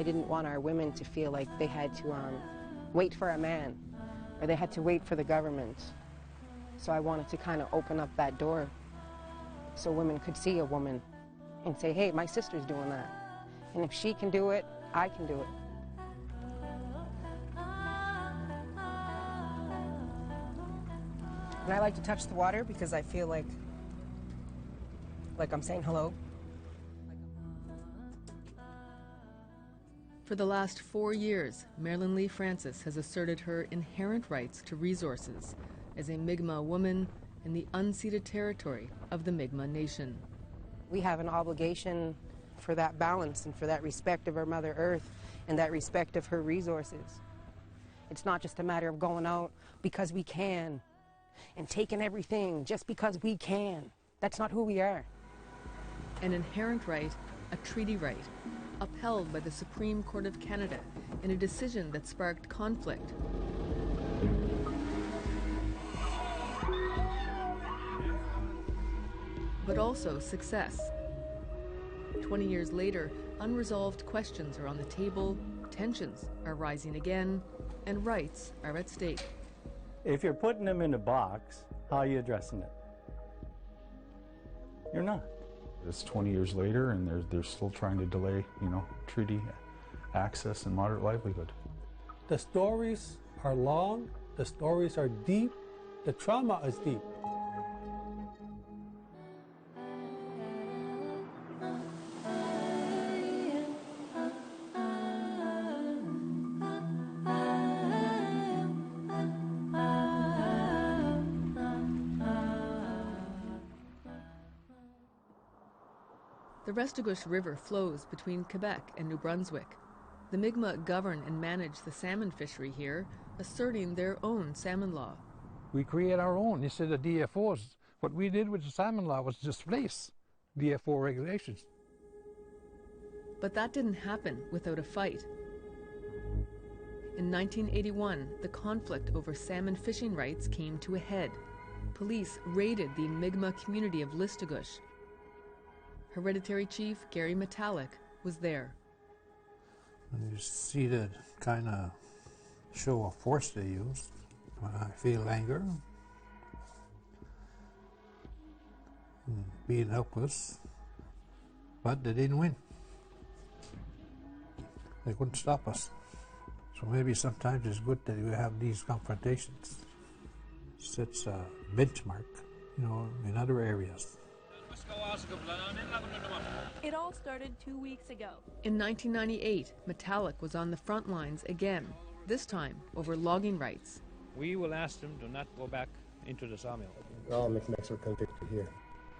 I didn't want our women to feel like they had to wait for a man, or they had to wait for the government. So I wanted to kind of open up that door so women could see a woman and say, hey, my sister's doing that. And if she can do it, I can do it. And I like to touch the water because I feel like I'm saying hello. For the last 4 years, Marilyn Lee Francis has asserted her inherent rights to resources as a Mi'kmaq woman in the unceded territory of the Mi'kmaq Nation. We have an obligation for that balance and for that respect of our Mother Earth and that respect of her resources. It's not just a matter of going out because we can and taking everything just because we can. That's not who we are. An inherent right, a treaty right, upheld by the Supreme Court of Canada in a decision that sparked conflict. But also success. 20 years later, unresolved questions are on the table, tensions are rising again, and rights are at stake. If you're putting them in a box, how are you addressing it? You're not. It's 20 years later, and they're still trying to delay, treaty access and moderate livelihood. The stories are long, the stories are deep, the trauma is deep. The Restigouche River flows between Quebec and New Brunswick. The Mi'kmaq govern and manage the salmon fishery here, asserting their own salmon law. We create our own instead of DFOs. What we did with the salmon law was displace DFO regulations. But that didn't happen without a fight. In 1981, the conflict over salmon fishing rights came to a head. Police raided the Mi'kmaq community of Listigouche. Hereditary Chief Gary Metallic was there. And you see the kind of show of force they use. I feel anger, and being helpless, but they didn't win. They couldn't stop us. So maybe sometimes it's good that we have these confrontations. Sets a benchmark, in other areas. It all started 2 weeks ago. In 1998, Metallic was on the front lines again, this time over logging rights. We will ask them to not go back into the sawmill. All Mi'kmaqs are convicted here.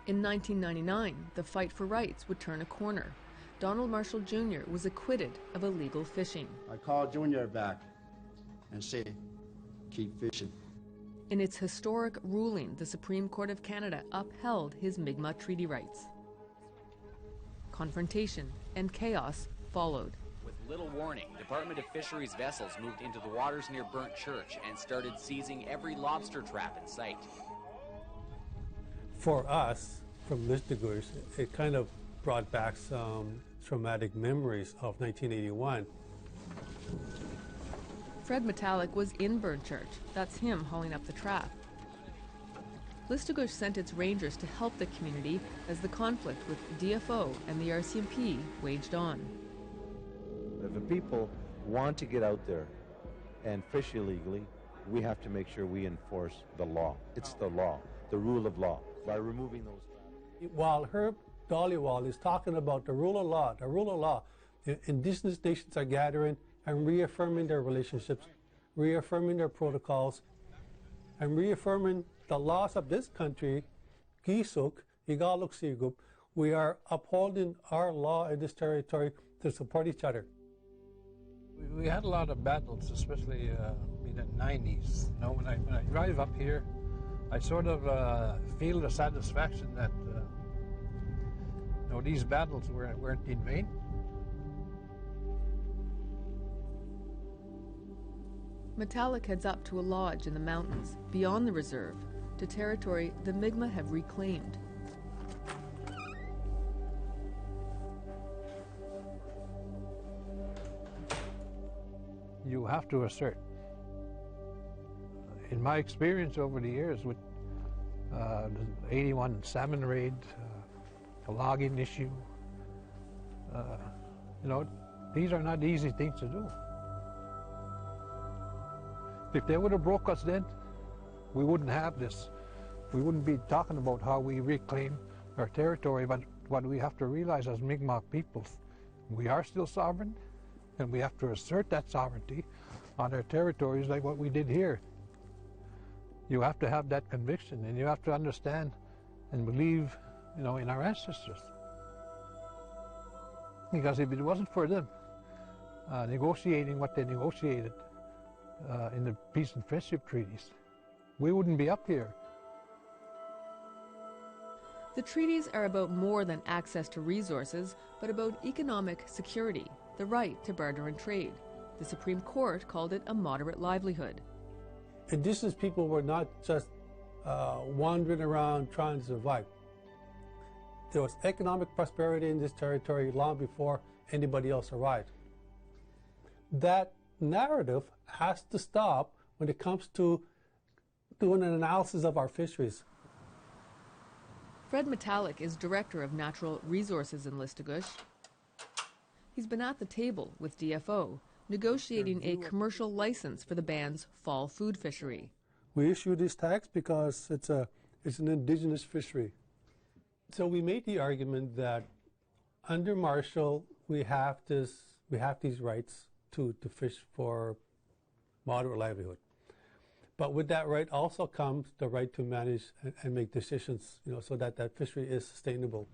In 1999, the fight for rights would turn a corner. Donald Marshall Jr. was acquitted of illegal fishing. I called Junior back and said, keep fishing. In its historic ruling, the Supreme Court of Canada upheld his Mi'kmaq treaty rights. Confrontation and chaos followed. With little warning, Department of Fisheries vessels moved into the waters near Burnt Church and started seizing every lobster trap in sight. For us, from Listigouche, it kind of brought back some traumatic memories of 1981. Fred Metallic was in Burnt Church. That's him hauling up the trap. Listigouche sent its rangers to help the community as the conflict with DFO and the RCMP waged on. If the people want to get out there and fish illegally, we have to make sure we enforce the law. It's the law, the rule of law, by removing those. While Herb Dhaliwal is talking about the rule of law, the Indigenous nations are gathering and reaffirming their relationships, reaffirming their protocols, and reaffirming the laws of this country. Gisuk, Igaluk Sigup, we are upholding our law in this territory to support each other. We had a lot of battles, especially in the 90s. When I drive up here, I sort of feel the satisfaction that these battles weren't in vain. Metallic heads up to a lodge in the mountains, beyond the reserve, to territory the Mi'kmaq have reclaimed. have to assert. In my experience over the years with the 81 salmon raid, the logging issue, you know, these are not easy things to do. If they would have broke us then, we wouldn't have this. We wouldn't be talking about how we reclaim our territory, but what we have to realize as Mi'kmaq peoples, we are still sovereign, and we have to assert that sovereignty on our territories like what we did here. You have to have that conviction, and you have to understand and believe, you know, in our ancestors. Because if it wasn't for them negotiating what they negotiated in the peace and friendship treaties, we wouldn't be up here. The treaties are about more than access to resources, but about economic security, the right to barter and trade. The Supreme Court called it a moderate livelihood. Indigenous people were not just wandering around trying to survive. There was economic prosperity in this territory long before anybody else arrived. That narrative has to stop when it comes to doing an analysis of our fisheries. Fred Metallic is Director of Natural Resources in Listugush. He's been at the table with DFO, negotiating a commercial license for the band's fall food fishery. We issue this tax because it's an indigenous fishery. So we made the argument that under Marshall we have these rights to fish for moderate livelihood. But with that right also comes the right to manage and make decisions, you know, so that that fishery is sustainable.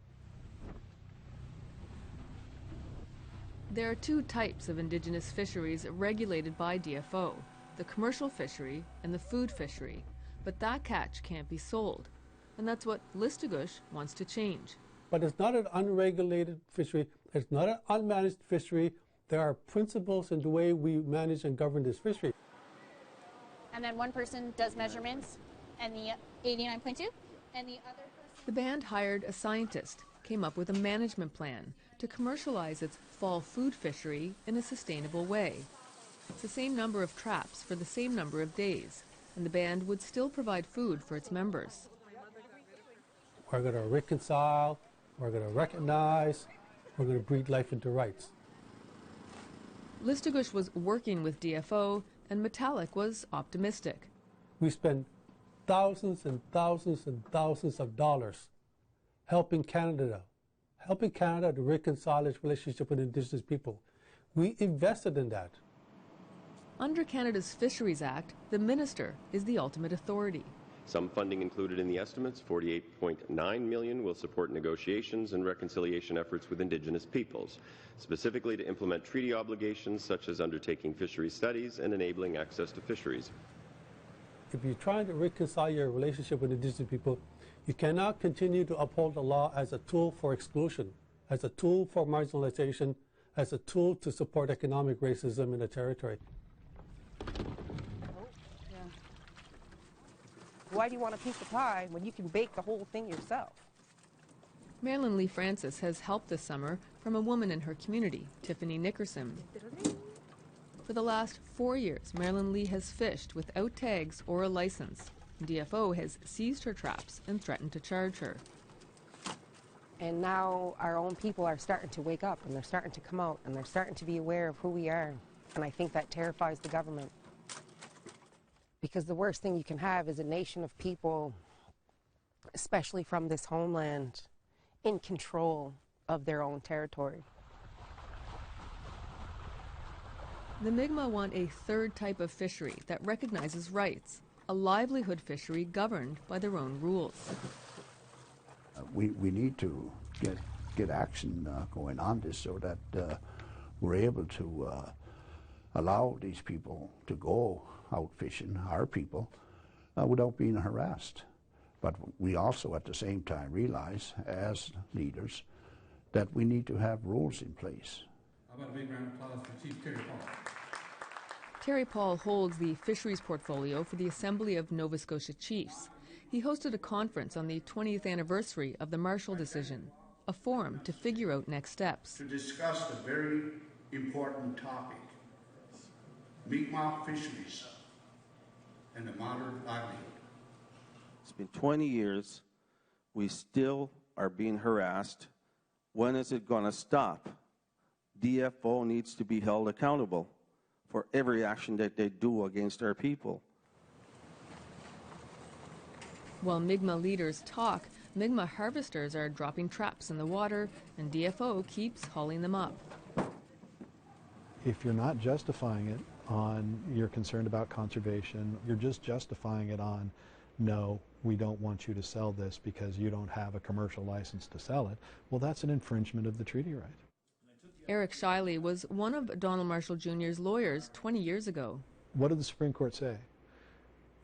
There are two types of indigenous fisheries regulated by DFO, the commercial fishery and the food fishery, but that catch can't be sold. And that's what Listugush wants to change. But it's not an unregulated fishery, it's not an unmanaged fishery. There are principles in the way we manage and govern this fishery. And then one person does measurements, and the 89.2, and the other person... The band hired a scientist, came up with a management plan to commercialize its fall food fishery in a sustainable way. It's the same number of traps for the same number of days, and the band would still provide food for its members. We're going to reconcile, we're going to recognize, we're going to breed life into rights. Listugush was working with DFO, and Metallic was optimistic. We spend thousands and thousands and thousands of dollars helping Canada to reconcile its relationship with Indigenous people. We invested in that. Under Canada's Fisheries Act, the minister is the ultimate authority. Some funding included in the estimates, $48.9 million, will support negotiations and reconciliation efforts with Indigenous peoples, specifically to implement treaty obligations such as undertaking fisheries studies and enabling access to fisheries. If you're trying to reconcile your relationship with Indigenous people, you cannot continue to uphold the law as a tool for exclusion, as a tool for marginalization, as a tool to support economic racism in the territory. Why do you want a piece of pie when you can bake the whole thing yourself? Marilyn Lee Francis has help this summer from a woman in her community, Tiffany Nickerson. For the last 4 years, Marilyn Lee has fished without tags or a license. DFO has seized her traps and threatened to charge her. And now our own people are starting to wake up, and they're starting to come out, and they're starting to be aware of who we are. And I think that terrifies the government. Because the worst thing you can have is a nation of people, especially from this homeland, in control of their own territory. The Mi'kmaq want a third type of fishery that recognizes rights, a livelihood fishery governed by their own rules. We need to get action going on this so that we're able to allow these people to go out fishing, our people, without being harassed. But we also at the same time realize as leaders that we need to have rules in place. How about a big round of applause for Chief Terry Paul? Terry Paul holds the fisheries portfolio for the Assembly of Nova Scotia Chiefs. He hosted a conference on the 20th anniversary of the Marshall decision, a forum to figure out next steps. To discuss a very important topic, Mi'kmaq fisheries and a moderate livelihood. It's been 20 years. We still are being harassed. When is it going to stop? DFO needs to be held accountable for every action that they do against our people. While Mi'kmaq leaders talk, Mi'kmaq harvesters are dropping traps in the water, and DFO keeps hauling them up. If you're not justifying it on you're concerned about conservation, you're just justifying it on no, we don't want you to sell this because you don't have a commercial license to sell it, well, that's an infringement of the treaty right. Eric Shiley was one of Donald Marshall Jr.'s lawyers 20 years ago. What did the Supreme Court say?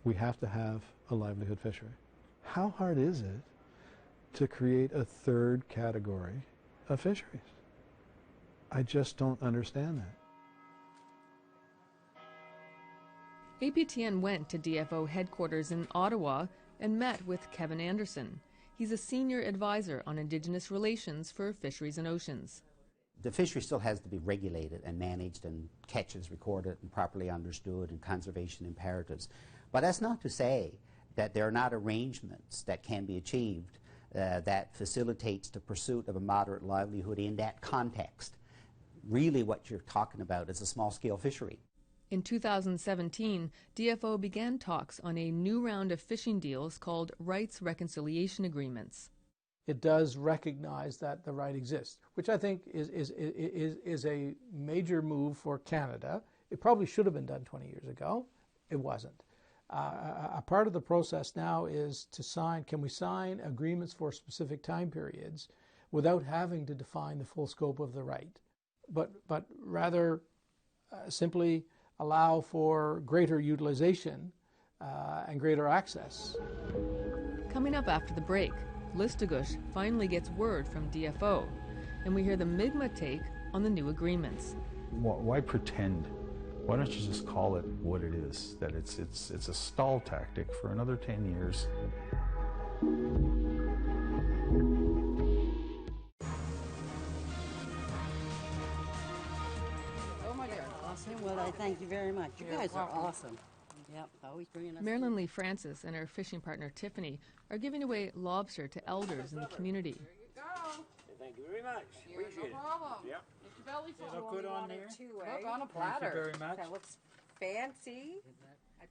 We have to have a livelihood fishery. How hard is it to create a third category of fisheries? I just don't understand that. APTN went to DFO headquarters in Ottawa and met with Kevin Anderson. He's a senior advisor on Indigenous relations for Fisheries and Oceans. The fishery still has to be regulated and managed and catches recorded and properly understood and conservation imperatives. But that's not to say that there are not arrangements that can be achieved that facilitates the pursuit of a moderate livelihood in that context. Really what you're talking about is a small-scale fishery. In 2017, DFO began talks on a new round of fishing deals called Rights Reconciliation Agreements. It does recognize that the right exists, which I think is a major move for Canada. It probably should have been done 20 years ago. It wasn't. A part of the process now is to sign, can we sign agreements for specific time periods without having to define the full scope of the right, but rather simply allow for greater utilization and greater access. Coming up after the break, Listugush finally gets word from DFO, and we hear the Mi'kmaq take on the new agreements. Why pretend? Why don't you just call it what it is? That it's a stall tactic for another 10 years. Oh my God, awesome. Well, I thank you very much. You guys are awesome. Yep, always bringing us. Marilyn Lee Francis and her fishing partner Tiffany are giving away lobster to elders in the community. There you go. Thank you very much. Appreciate it. No problem. Yeah. It's your belly full. Look good on there. Look on a platter. Thank you very much. That looks fancy.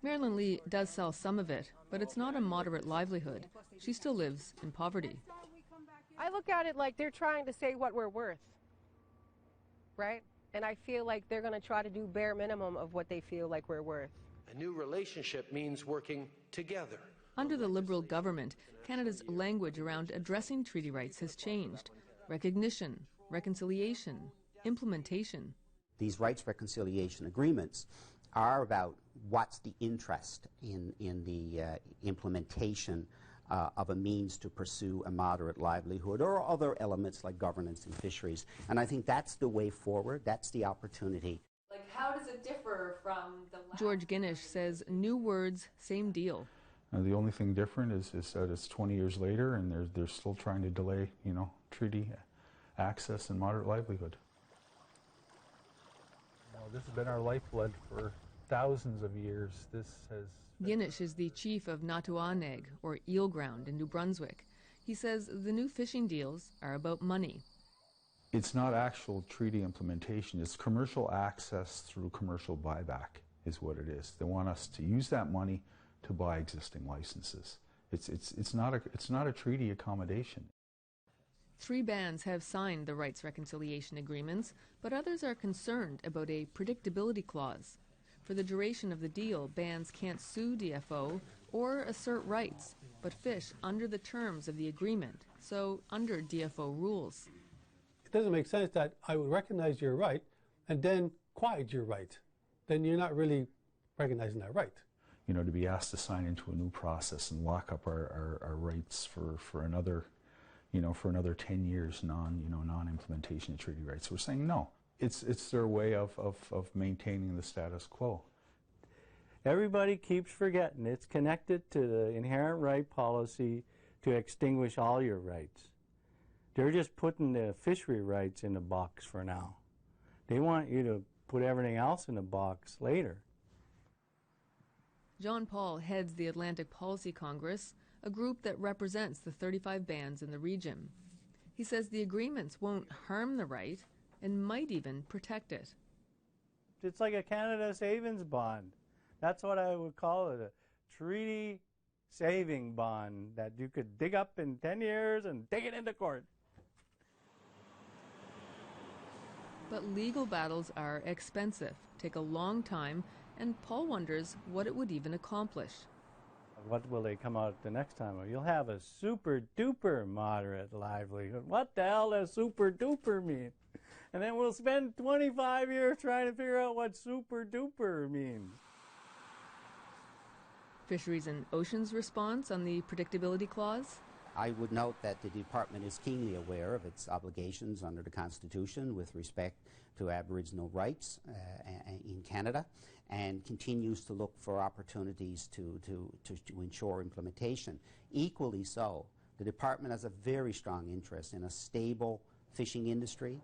Marilyn Lee does sell some of it, but it's not a moderate livelihood. She still lives in poverty. I look at it like they're trying to say what we're worth, right? And I feel like they're going to try to do bare minimum of what they feel like we're worth. A new relationship means working together. Under the Liberal government, Canada's language around addressing treaty rights has changed. Recognition, reconciliation, implementation. These rights reconciliation agreements are about what's the interest in the implementation of a means to pursue a moderate livelihood or other elements like governance and fisheries. And I think that's the way forward, that's the opportunity. Like, how does it differ from the last? George Guinish says new words, same deal. The only thing different is that it's 20 years later and they're still trying to delay, treaty access and moderate livelihood. Well, this has been our lifeblood for thousands of years. This has. Guinish is the chief of Natuaneg, or Eel Ground, in New Brunswick. He says the new fishing deals are about money. It's not actual treaty implementation. It's commercial access through commercial buyback is what it is. They want us to use that money to buy existing licenses. It's not a treaty accommodation. 3 bands have signed the rights reconciliation agreements, but others are concerned about a predictability clause. For the duration of the deal, bands can't sue DFO or assert rights, but fish under the terms of the agreement, so under DFO rules. It doesn't make sense that I would recognize your right and then quiet your right. Then you're not really recognizing that right. To be asked to sign into a new process and lock up our rights for another, for another 10 years non-implementation of treaty rights. We're saying no. It's their way of maintaining the status quo. Everybody keeps forgetting it's connected to the inherent right policy to extinguish all your rights. They're just putting the fishery rights in a box for now. They want you to put everything else in a box later. John Paul heads the Atlantic Policy Congress, a group that represents the 35 bands in the region. He says the agreements won't harm the right and might even protect it. It's like a Canada savings bond. That's what I would call it, a treaty saving bond that you could dig up in 10 years and take it into court. But legal battles are expensive, take a long time, and Paul wonders what it would even accomplish. What will they come out the next time? You'll have a super duper moderate livelihood. What the hell does super duper mean? And then we'll spend 25 years trying to figure out what super duper means. Fisheries and Oceans' response on the Predictability Clause? I would note that the Department is keenly aware of its obligations under the Constitution with respect to Aboriginal rights in Canada, and continues to look for opportunities to ensure implementation. Equally so, the Department has a very strong interest in a stable fishing industry.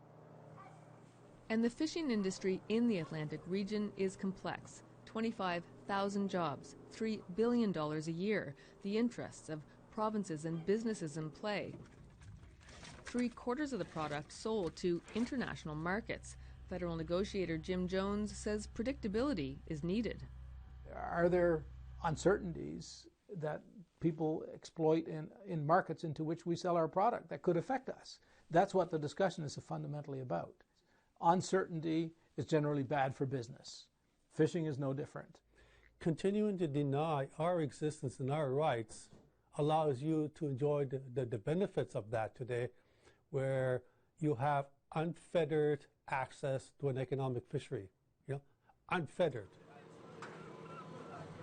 And the fishing industry in the Atlantic region is complex. 25,000 jobs, $3 billion a year, the interests of provinces and businesses in play. 3/4 of the product sold to international markets. Federal negotiator Jim Jones says predictability is needed. Are there uncertainties that people exploit in markets into which we sell our product that could affect us? That's what the discussion is fundamentally about. Uncertainty is generally bad for business. Fishing is no different. Continuing to deny our existence and our rights allows you to enjoy the benefits of that today, where you have unfettered access to an economic fishery, unfettered.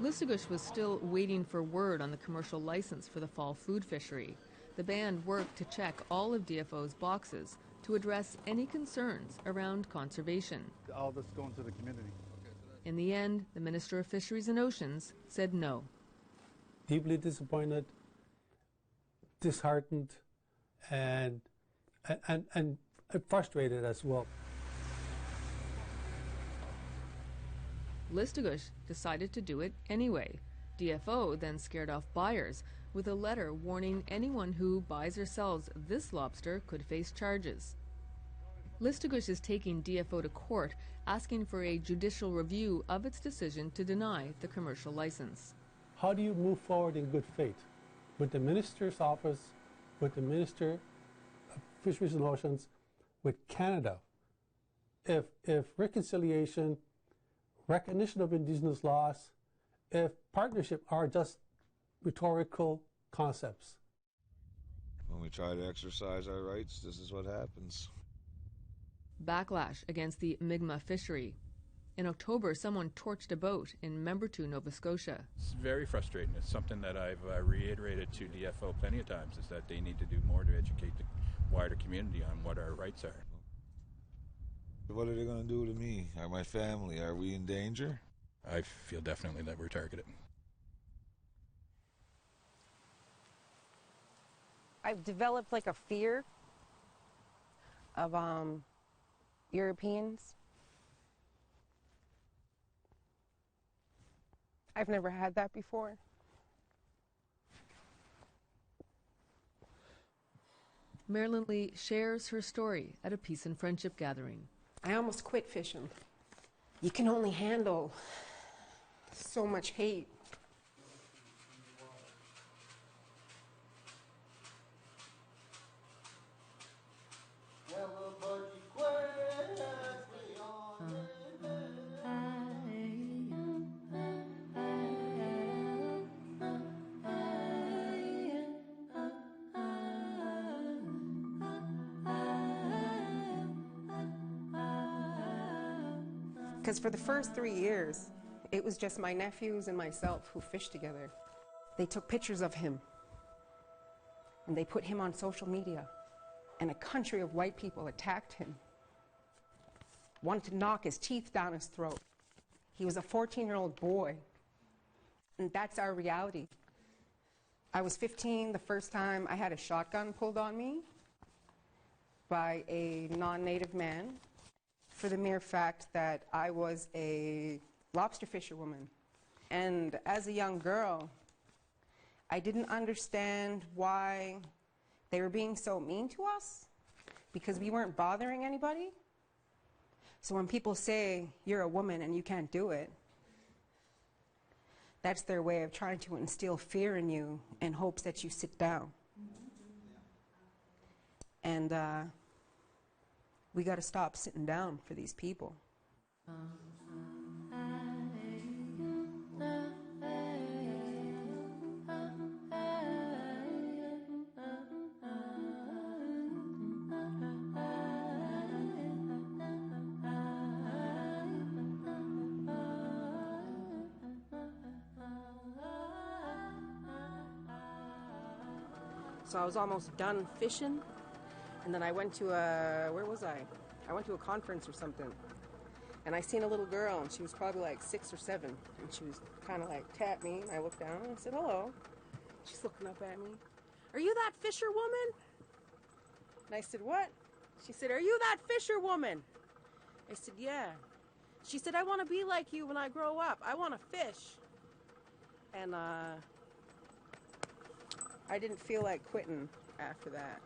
Listugush was still waiting for word on the commercial license for the fall food fishery. The band worked to check all of DFO's boxes to address any concerns around conservation. All this going to the community. In the end, the Minister of Fisheries and Oceans said no. Deeply disappointed, disheartened, and frustrated as well. Listugush decided to do it anyway. DFO then scared off buyers with a letter warning anyone who buys or sells this lobster could face charges. Listugush is taking DFO to court, asking for a judicial review of its decision to deny the commercial license. How do you move forward in good faith with the Minister's office, with the Minister of Fisheries and Oceans, with Canada, if reconciliation, recognition of Indigenous laws, if partnership are just rhetorical concepts? When we try to exercise our rights, this is what happens. Backlash against the Mi'kmaq fishery. In October, someone torched a boat in Membertou, Nova Scotia. It's very frustrating. It's something that I've reiterated to DFO plenty of times, is that they need to do more to educate the wider community on what our rights are. What are they going to do to me or my family? Are we in danger? I feel definitely that we're targeted. I've developed like a fear of Europeans. I've never had that before. Marilyn Lee shares her story at a Peace and Friendship gathering. I almost quit fishing. You can only handle so much hate. Because for the first 3 years, it was just my nephews and myself who fished together. They took pictures of him, and they put him on social media, and a country of white people attacked him, wanted to knock his teeth down his throat. He was a 14-year-old boy, and that's our reality. I was 15 the first time I had a shotgun pulled on me by a non-native man. for the mere fact that I was a lobster fisherwoman. And as a young girl, I didn't understand why they were being so mean to us, because we weren't bothering anybody. So when people say you're a woman and you can't do it, that's their way of trying to instill fear in you in hopes that you sit down. And we got to stop sitting down for these people. So I was almost done fishing, and then I went to where was I? I went to a conference or something, and I seen a little girl, and she was probably like 6 or 7, and she was kind of like tapped me, and I looked down, and I said, hello. She's looking up at me. Are you that fisherwoman? And I said, what? She said, are you that fisherwoman? I said, yeah. She said, I want to be like you when I grow up. I want to fish. And I didn't feel like quitting after that.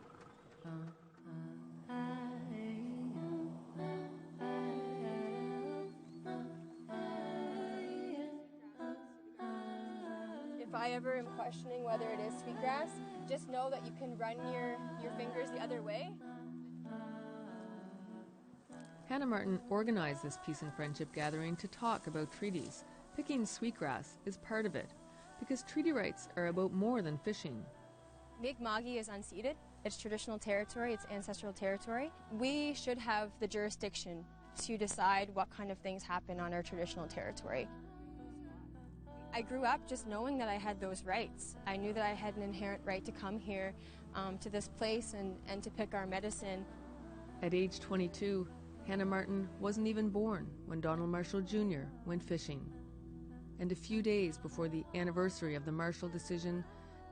If I ever am questioning whether it is sweetgrass, just know that you can run your fingers the other way. Hannah Martin organized this peace and friendship gathering to talk about treaties. Picking sweetgrass is part of it, because treaty rights are about more than fishing. Mi'kmaq is unceded. It's traditional territory, it's ancestral territory. We should have the jurisdiction to decide what kind of things happen on our traditional territory. I grew up just knowing that I had those rights. I knew that I had an inherent right to come here to this place and to pick our medicine. At age 22, Hannah Martin wasn't even born when Donald Marshall Jr. went fishing. And a few days before the anniversary of the Marshall decision,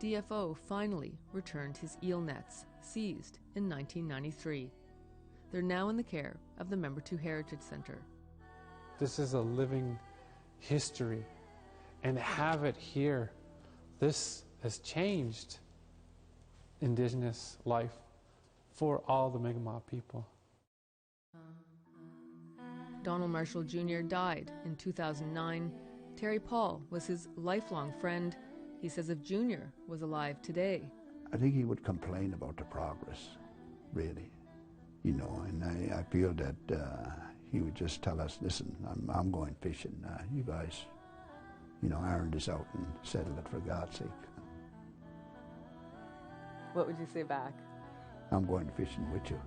DFO finally returned his eel nets, seized in 1993. They're now in the care of the Member 2 Heritage Center. This is a living history, and to have it here, this has changed Indigenous life for all the Mi'kmaq people. Donald Marshall Jr. died in 2009. Terry Paul was his lifelong friend. He says if Junior was alive today, I think he would complain about the progress, really, you know, and I feel that he would just tell us, listen, I'm going fishing, you guys, you know, iron this out and settle it for God's sake. What would you say back? I'm going fishing with you.